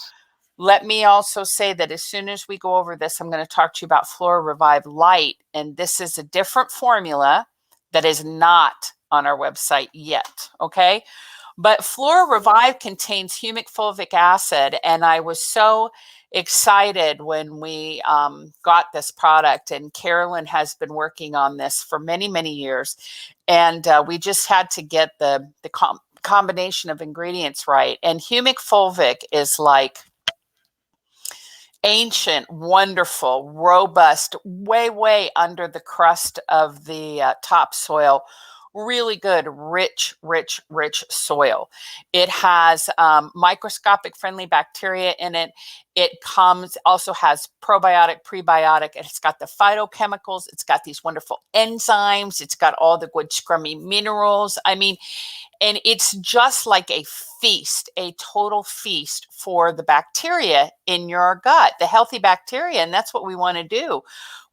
let me also say that as soon as we go over this, I'm going to talk to you about FLORA Revive Light, and this is a different formula that is not on our website yet, okay? But FLORA Revive contains humic fulvic acid, and I was so excited when we got this product, and CAROLYN has been working on this for many, many years, and we just had to get the combination of ingredients right. And humic fulvic is like ancient, wonderful, robust, way under the crust of the topsoil. Really good, rich soil. It has microscopic friendly bacteria in it. It also has probiotic, prebiotic, and it's got the phytochemicals. It's got these wonderful enzymes. It's got all the good scrummy minerals. I mean, and it's just like a feast, a total feast for the bacteria in your gut, the healthy bacteria. And that's what we want to do.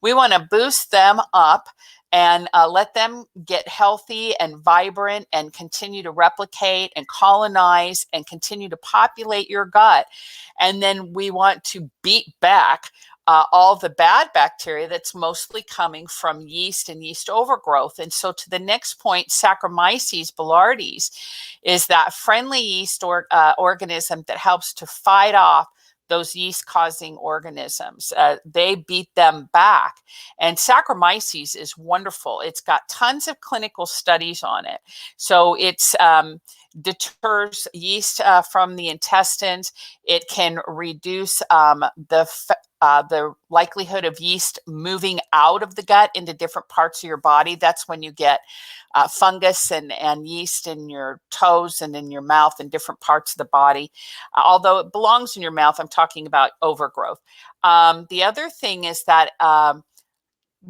We want to boost them up and let them get healthy and vibrant and continue to replicate and colonize and continue to populate your gut. And then we want to beat back all the bad bacteria that's mostly coming from yeast and yeast overgrowth. And so to the next point, Saccharomyces boulardii is that friendly yeast organism that helps to fight off those yeast-causing organisms. They beat them back. And Saccharomyces is wonderful. It's got tons of clinical studies on it. So it's deters yeast from the intestines. It can reduce the likelihood of yeast moving out of the gut into different parts of your body. That's when you get fungus and yeast in your toes and in your mouth and different parts of the body. Although it belongs in your mouth, I'm talking about overgrowth. The other thing is that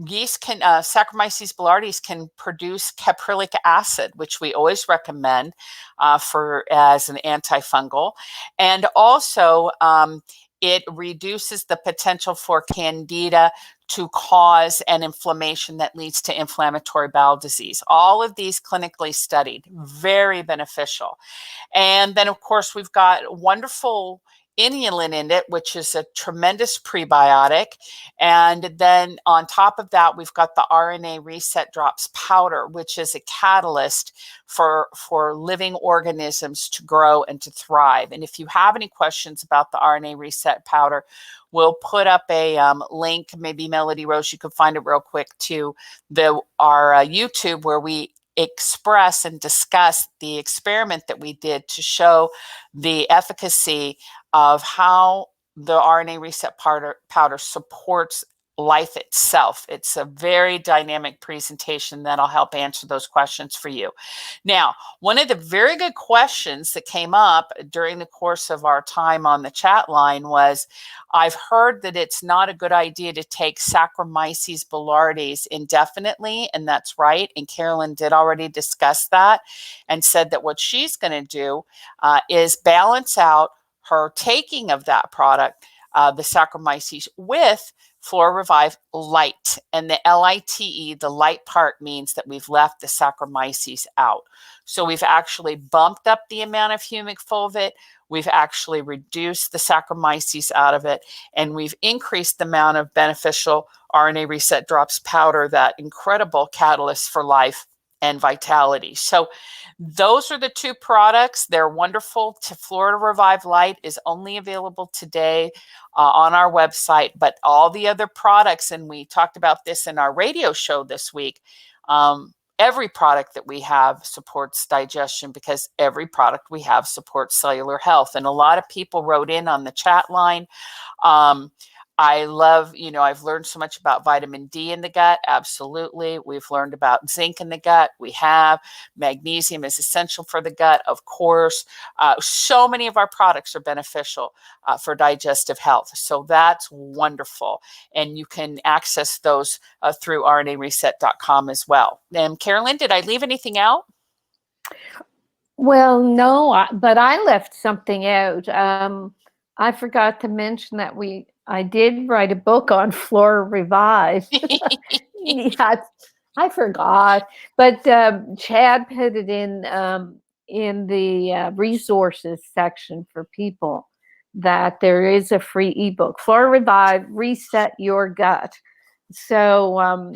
yeast can, Saccharomyces boulardii can produce caprylic acid, which we always recommend as an antifungal. And also, it reduces the potential for candida to cause an inflammation that leads to inflammatory bowel disease. All of these clinically studied, very beneficial. And then, of course, we've got wonderful inulin in it, which is a tremendous prebiotic. And then on top of that, we've got the RNA reset drops powder, which is a catalyst for living organisms to grow and to thrive. And if you have any questions about the RNA reset powder, we'll put up a link, maybe Melody Rose, you can find it real quick, to our YouTube, where we express and discuss the experiment that we did to show the efficacy of how the RNA reset powder supports life itself. It's a very dynamic presentation that'll help answer those questions for you. Now, one of the very good questions that came up during the course of our time on the chat line was, I've heard that it's not a good idea to take Saccharomyces boulardii indefinitely, and that's right. And Carolyn did already discuss that and said that what she's going to do is balance out her taking of that product, the Saccharomyces, with FLORA Revive Light. And the LITE, the light part, means that we've left the Saccharomyces out. So we've actually bumped up the amount of humic fulvate. We've actually reduced the Saccharomyces out of it, and we've increased the amount of beneficial RNA reset drops powder, that incredible catalyst for life and vitality. So those are the two products. They're wonderful. FLORA Revive Light is only available today on our website, but all the other products, and we talked about this in our radio show this week, every product that we have supports digestion, because every product we have supports cellular health. And a lot of people wrote in on the chat line. I love, I've learned so much about vitamin D in the gut. Absolutely. We've learned about zinc in the gut. We have magnesium is essential for the gut, of course. So many of our products are beneficial for digestive health. So that's wonderful. And you can access those through rnareset.com as well. And Carolyn, did I leave anything out? Well, no, but I left something out. I forgot to mention that I did write a book on FLORA Revive. Yeah, I forgot, but Chad put it in the resources section for people, that there is a free ebook, FLORA Revive, Reset Your Gut. So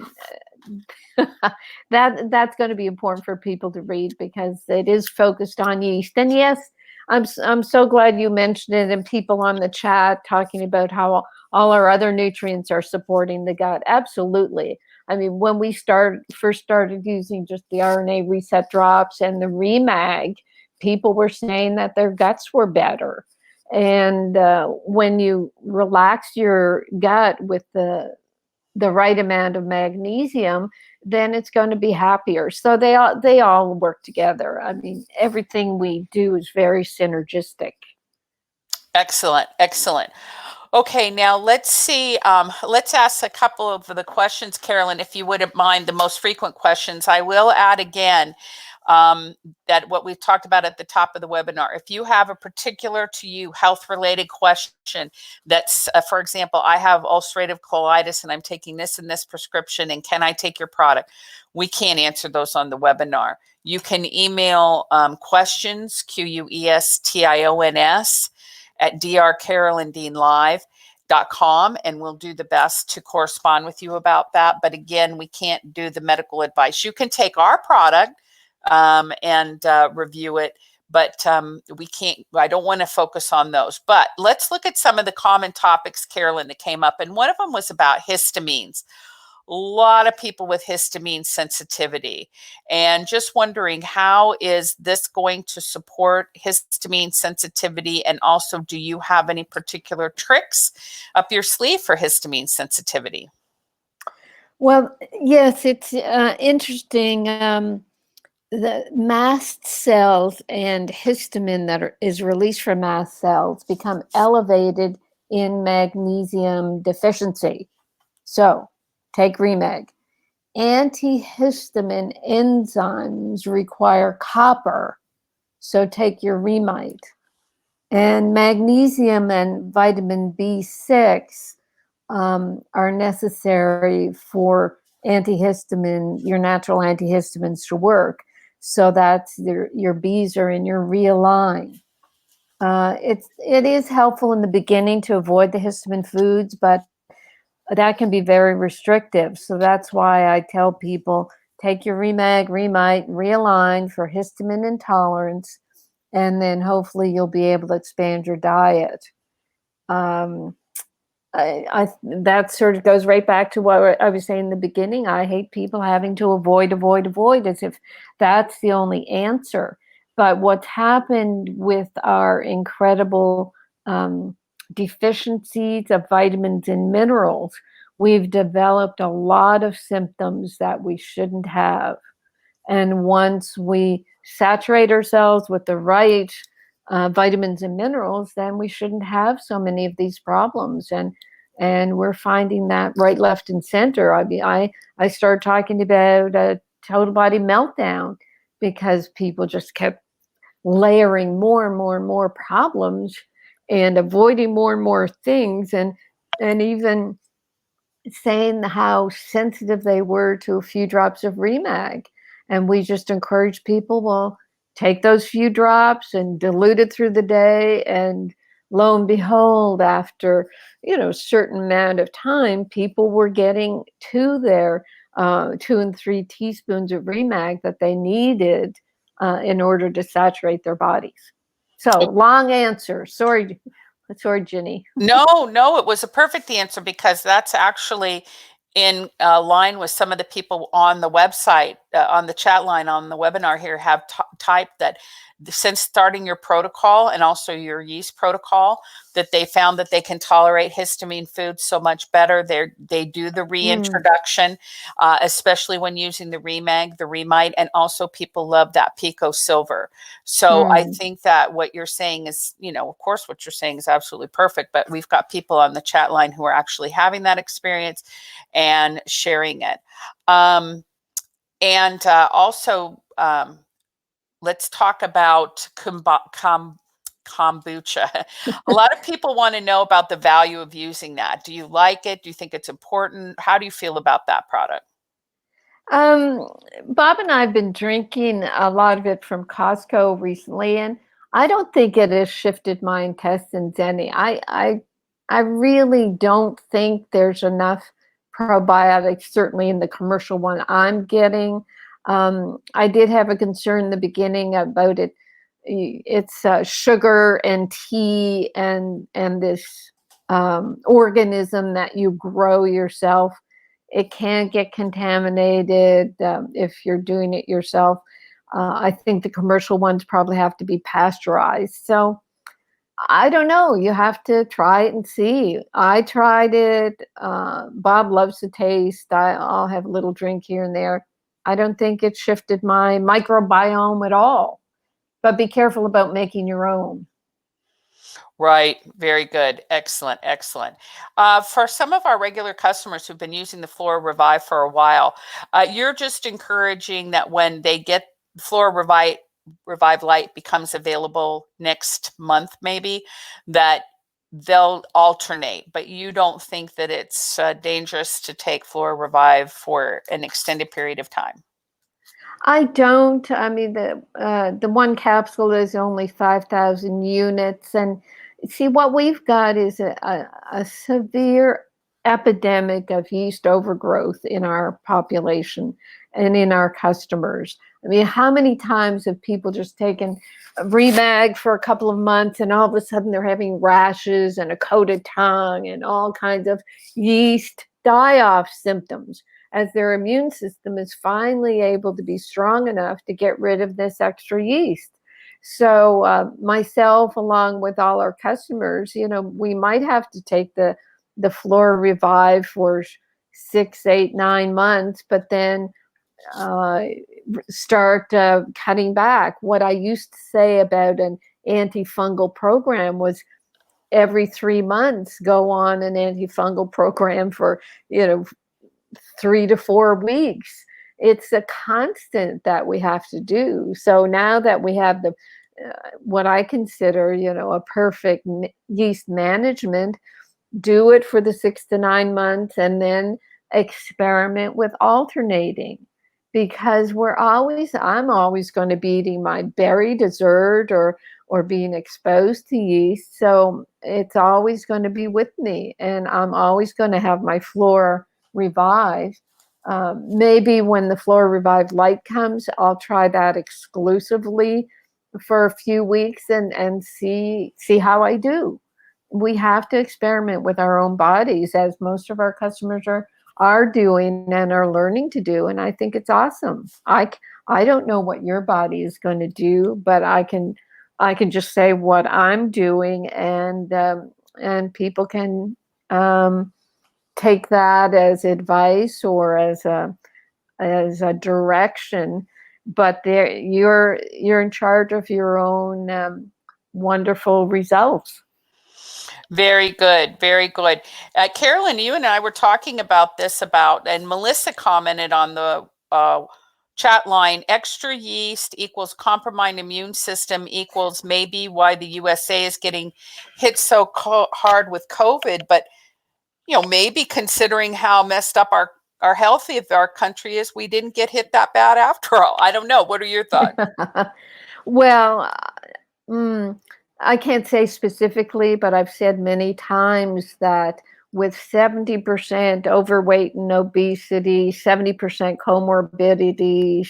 that's going to be important for people to read, because it is focused on yeast. And yes, I'm so glad you mentioned it, and people on the chat talking about how all our other nutrients are supporting the gut. Absolutely. I mean, when we first started using just the RNA reset drops and the Remag, people were saying that their guts were better. And when you relax your gut with the right amount of magnesium, then it's going to be happier. So they all work together. I mean, everything we do is very synergistic. Excellent, excellent. Okay, now let's see. Let's ask a couple of the questions, Carolyn, if you wouldn't mind, the most frequent questions. I will add again that what we've talked about at the top of the webinar. If you have a particular to you health-related question that's, for example, I have ulcerative colitis and I'm taking this and this prescription, and can I take your product? We can't answer those on the webinar. You can email questions, questions, at drcarolyndeanlive.com, and we'll do the best to correspond with you about that. But again, we can't do the medical advice. You can take our product and review it, but we can't, I don't want to focus on those. But let's look at some of the common topics, Carolyn, that came up. And one of them was about histamines. A lot of people with histamine sensitivity, and just wondering, how is this going to support histamine sensitivity? And also, do you have any particular tricks up your sleeve for histamine sensitivity? Well, yes, it's interesting. The mast cells and histamine that is released from mast cells become elevated in magnesium deficiency. So take Remag. Antihistamine enzymes require copper. So take your Remite. And magnesium and vitamin B6 are necessary for antihistamine, your natural antihistamines to work. So that your B's are in your realign. It is helpful in the beginning to avoid the histamine foods, but that can be very restrictive. So that's why I tell people, take your Remag, Remite, realign for histamine intolerance, and then hopefully you'll be able to expand your diet. That sort of goes right back to what I was saying in the beginning. I hate people having to avoid, as if that's the only answer. But what's happened with our incredible deficiencies of vitamins and minerals, we've developed a lot of symptoms that we shouldn't have. And once we saturate ourselves with the right vitamins and minerals, then we shouldn't have so many of these problems. And we're finding that right, left, and center. I mean, I started talking about a total body meltdown because people just kept layering more and more and more problems and avoiding more and more things, and even saying how sensitive they were to a few drops of Remag. And we just encourage people, well, take those few drops and dilute it through the day. And lo and behold, after, a certain amount of time, people were getting to their 2 and 3 teaspoons of Remag that they needed in order to saturate their bodies. So long answer. Sorry, Ginny. No, it was a perfect answer, because that's actually in line with some of the people on the website, on the chat line on the webinar here, have typed that since starting your protocol and also your yeast protocol, that they found that they can tolerate histamine foods so much better. They do the reintroduction, especially when using the Remag, the Remite, and also people love that Pico Silver. So I think that what you're saying is, of course, what you're saying is absolutely perfect, but we've got people on the chat line who are actually having that experience and sharing it. Also, let's talk about kombucha. A lot of people want to know about the value of using that. Do you like it? Do you think it's important? How do you feel about that product? Bob and I have been drinking a lot of it from Costco recently, and I don't think it has shifted my intestines any. I really don't think there's enough probiotics, certainly in the commercial one I'm getting. I did have a concern in the beginning about it. It's sugar and tea and this organism that you grow yourself. It can get contaminated if you're doing it yourself. I think the commercial ones probably have to be pasteurized. So I don't know. You have to try it and see. I tried it. Bob loves the taste. I'll have a little drink here and there. I don't think it shifted my microbiome at all. But be careful about making your own. Right. Very good. Excellent. Excellent. For some of our regular customers who've been using the FLORA Revive for a while, you're just encouraging that when they get FLORA Revive Light becomes available next month, maybe, that they'll alternate, but you don't think that it's dangerous to take FLORA Revive for an extended period of time? I don't. I mean, the one capsule is only 5,000 units, and see what we've got is a severe epidemic of yeast overgrowth in our population and in our customers. I mean, how many times have people just taken a Remag for a couple of months and all of a sudden they're having rashes and a coated tongue and all kinds of yeast die-off symptoms as their immune system is finally able to be strong enough to get rid of this extra yeast. So myself, along with all our customers, we might have to take the FLORA Revive for 6, 8, 9 months, but then start cutting back. What I used to say about an antifungal program was every 3 months, go on an antifungal program for, 3 to 4 weeks. It's a constant that we have to do. So now that we have the what I consider, a perfect yeast management, do it for the 6 to 9 months and then experiment with alternating, because I'm always going to be eating my berry dessert or being exposed to yeast. So it's always going to be with me, and I'm always going to have my FLORA Revive. Maybe when the FLORA Revive Light comes, I'll try that exclusively for a few weeks and see how I do. We have to experiment with our own bodies, as most of our customers are doing and are learning to do. And I think it's awesome. I don't know what your body is going to do, but I can just say what I'm doing, and people can take that as advice or as a direction. But you're in charge of your own wonderful results. Very good. Very good. Carolyn, you and I were talking about this and Melissa commented on the chat line, extra yeast equals compromised immune system equals maybe why the USA is getting hit so hard with COVID. But, maybe considering how messed up our health of our country is, we didn't get hit that bad after all. I don't know. What are your thoughts? Well, I can't say specifically, but I've said many times that with 70% overweight and obesity, 70% comorbidities,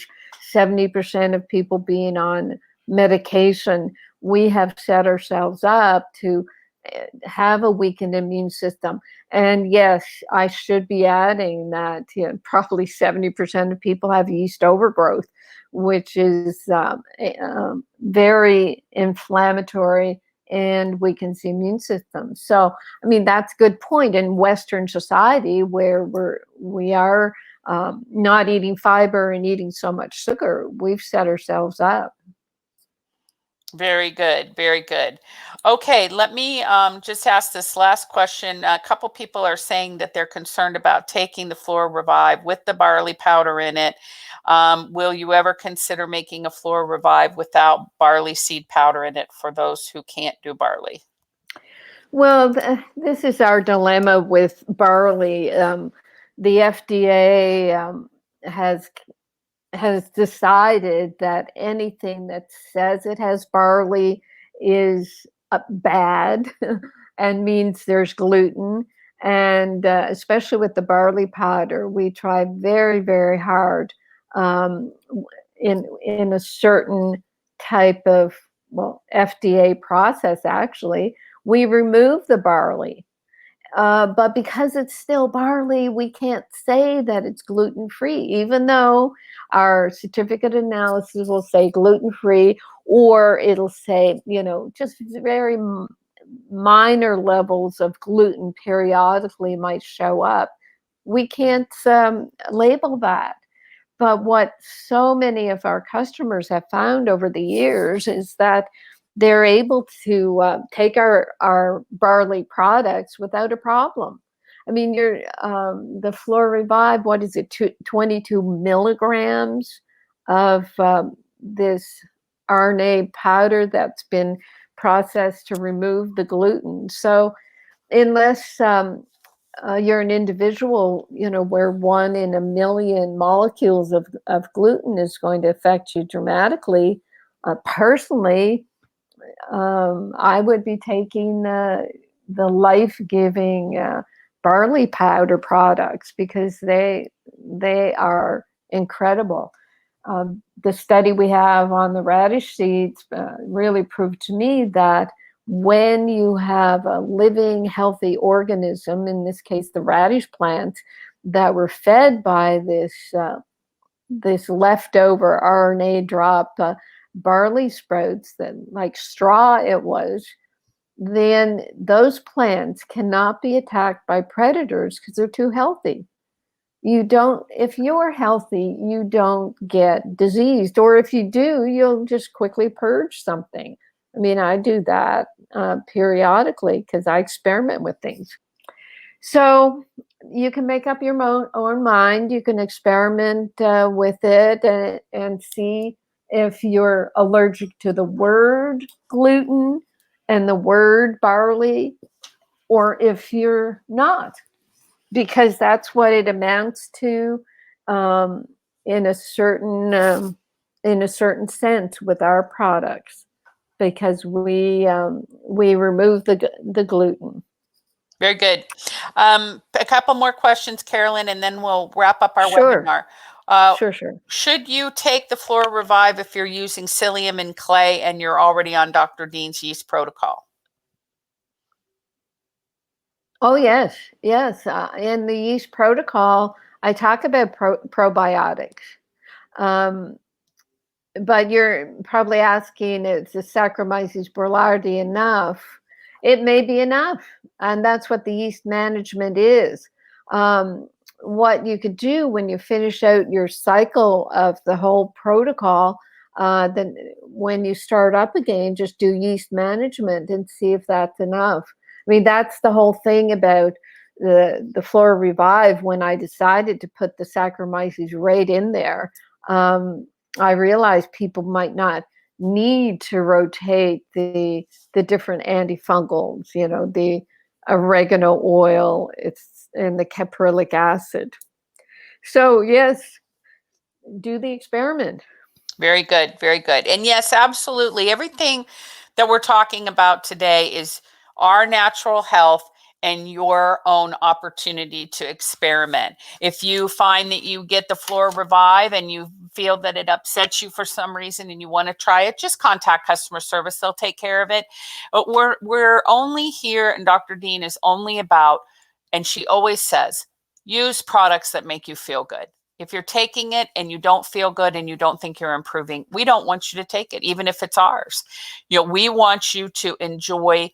70% of people being on medication, we have set ourselves up to have a weakened immune system. And yes, I should be adding that probably 70% of people have yeast overgrowth, which is very inflammatory and weakens the immune system. So, I mean, that's a good point. In Western society, where we are not eating fiber and eating so much sugar, we've set ourselves up. Very good. Very good. Okay, let me just ask this last question. A couple people are saying that they're concerned about taking the FLORA Revive with the barley powder in it. Will you ever consider making a FLORA Revive without barley seed powder in it for those who can't do barley? Well, this is our dilemma with barley. The FDA has decided that anything that says it has barley is bad and means there's gluten. And especially with the barley powder, we try very, very hard in a certain type of, FDA process, actually, we remove the barley. But because it's still barley, we can't say that it's gluten-free, even though our certificate analysis will say gluten-free, or it'll say, just very minor levels of gluten periodically might show up. We can't label that. But what so many of our customers have found over the years is that they're able to take our barley products without a problem. I mean, the FLORA Revive, what is it, 22 milligrams of this RNA powder that's been processed to remove the gluten. So unless you're an individual, where 1 in a million molecules of gluten is going to affect you dramatically, personally, I would be taking the life-giving barley powder products because they are incredible. The study we have on the radish seeds really proved to me that when you have a living, healthy organism, in this case the radish plant, that were fed by this leftover RNA drop barley sprouts, that like straw it was, then those plants cannot be attacked by predators because they're too healthy. You don't, if you're healthy, you don't get diseased, or if you do, you'll just quickly purge something. I mean, I do that periodically because I experiment with things. So you can make up your own mind. You can experiment with it and see if you're allergic to the word gluten and the word barley, or if you're not, because that's what it amounts to in a certain sense with our products, because we remove the gluten. Very good. A couple more questions, Carolyn, and then we'll wrap up our webinar. Sure. Should you take the FLORA Revive if you're using psyllium and clay and you're already on Dr. Dean's yeast protocol? Oh, yes. In the yeast protocol, I talk about probiotics. But you're probably asking, is the Saccharomyces boulardii enough? It may be enough, and that's what the yeast management is. What you could do when you finish out your cycle of the whole protocol, then when you start up again, just do yeast management and see if that's enough. I mean, that's the whole thing about the FLORA Revive. When I decided to put the Saccharomyces right in there, I realized people might not need to rotate the different antifungals, the oregano oil, and the caprylic acid. So yes, do the experiment. Very good, very good. And yes, absolutely. Everything that we're talking about today is our natural health and your own opportunity to experiment. If you find that you get the FLORA Revive and you feel that it upsets you for some reason and you want to try it, just contact customer service. They'll take care of it. But we're only here, and Dr. Dean is only about, and she always says, use products that make you feel good. If you're taking it and you don't feel good and you don't think you're improving, we don't want you to take it, even if it's ours. We want you to enjoy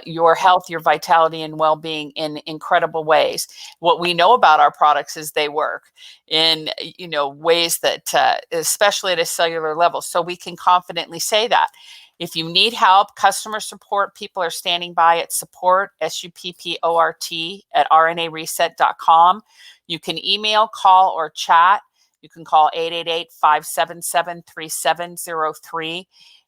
your health, your vitality, and well-being in incredible ways. What we know about our products is they work in ways that, especially at a cellular level, so we can confidently say that. If you need help, customer support people are standing by at support, SUPPORT, at rnareset.com. You can email, call, or chat. You can call 888-577-3703.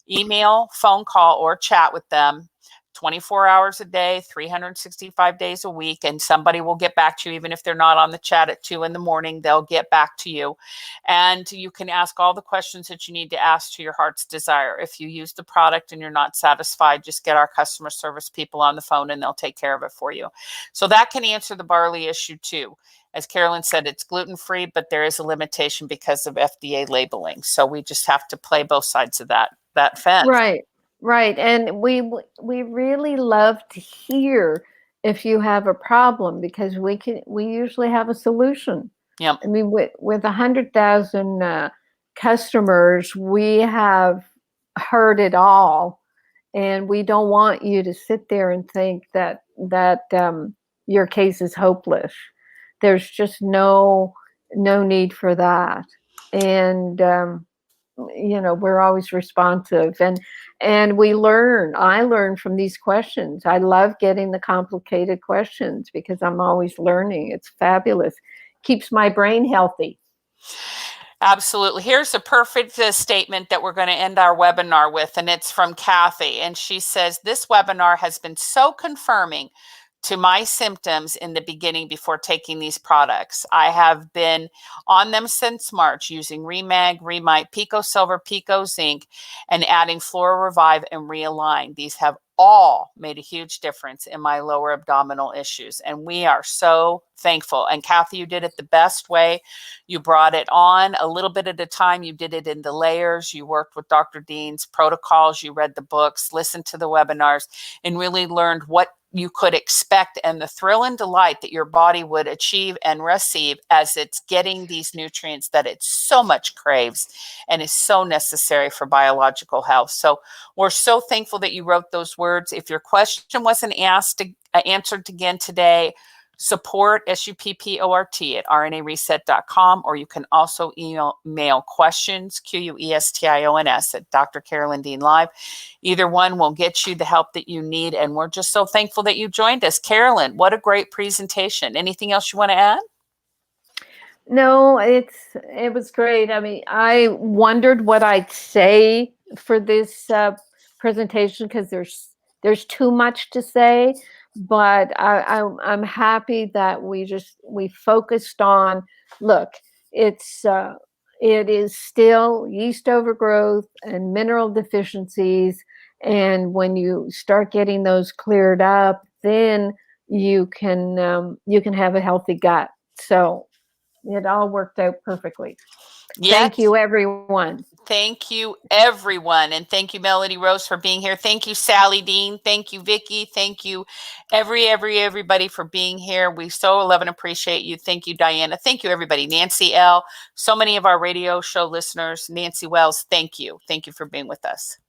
Email, phone call, or chat with them 24 hours a day, 365 days a week, and somebody will get back to you. Even if they're not on the chat at 2 a.m, they'll get back to you. And you can ask all the questions that you need to ask to your heart's desire. If you use the product and you're not satisfied, just get our customer service people on the phone and they'll take care of it for you. So that can answer the barley issue too. As Carolyn said, it's gluten-free, but there is a limitation because of FDA labeling. So we just have to play both sides of that fence. Right. And we really love to hear if you have a problem, because we usually have a solution. Yep. I mean, with 100,000 customers, we have heard it all, and we don't want you to sit there and think that your case is hopeless. There's just no need for that. And we're always responsive, and we learn. I learn from these questions. I love getting the complicated questions because I'm always learning. It's fabulous. Keeps my brain healthy. Absolutely. Here's a perfect statement that we're going to end our webinar with, and it's from Kathy. And she says, this webinar has been so confirming to my symptoms in the beginning before taking these products. I have been on them since March using Remag, Remite, Pico Silver, Pico Zinc, and adding Flora Revive and Realign. These have all made a huge difference in my lower abdominal issues. And we are so thankful. And Kathy, you did it the best way. You brought it on a little bit at a time. You did it in the layers. You worked with Dr. Dean's protocols. You read the books, listened to the webinars, and really learned what you could expect and the thrill and delight that your body would achieve and receive as it's getting these nutrients that it so much craves and is so necessary for biological health. So we're so thankful that you wrote those words. If your question wasn't answered again today, support, SUPPORT, at rnareset.com, or you can also email questions, QUESTIONS, at Dr. Carolyn Dean Live. Either one will get you the help that you need, and we're just so thankful that you joined us. Carolyn, what a great presentation. Anything else you want to add? No, it was great. I mean, I wondered what I'd say for this presentation because there's too much to say, but I'm happy that we focused on, look, it is still yeast overgrowth and mineral deficiencies, and when you start getting those cleared up, then you can have a healthy gut. So it all worked out perfectly. Yes. Thank you, everyone. Thank you, everyone. And thank you, Melody Rose, for being here. Thank you, Sally Dean. Thank you, Vicki. Thank you, everybody for being here. We so love and appreciate you. Thank you, Diana. Thank you, everybody. Nancy L. So many of our radio show listeners. Nancy Wells, thank you. Thank you for being with us.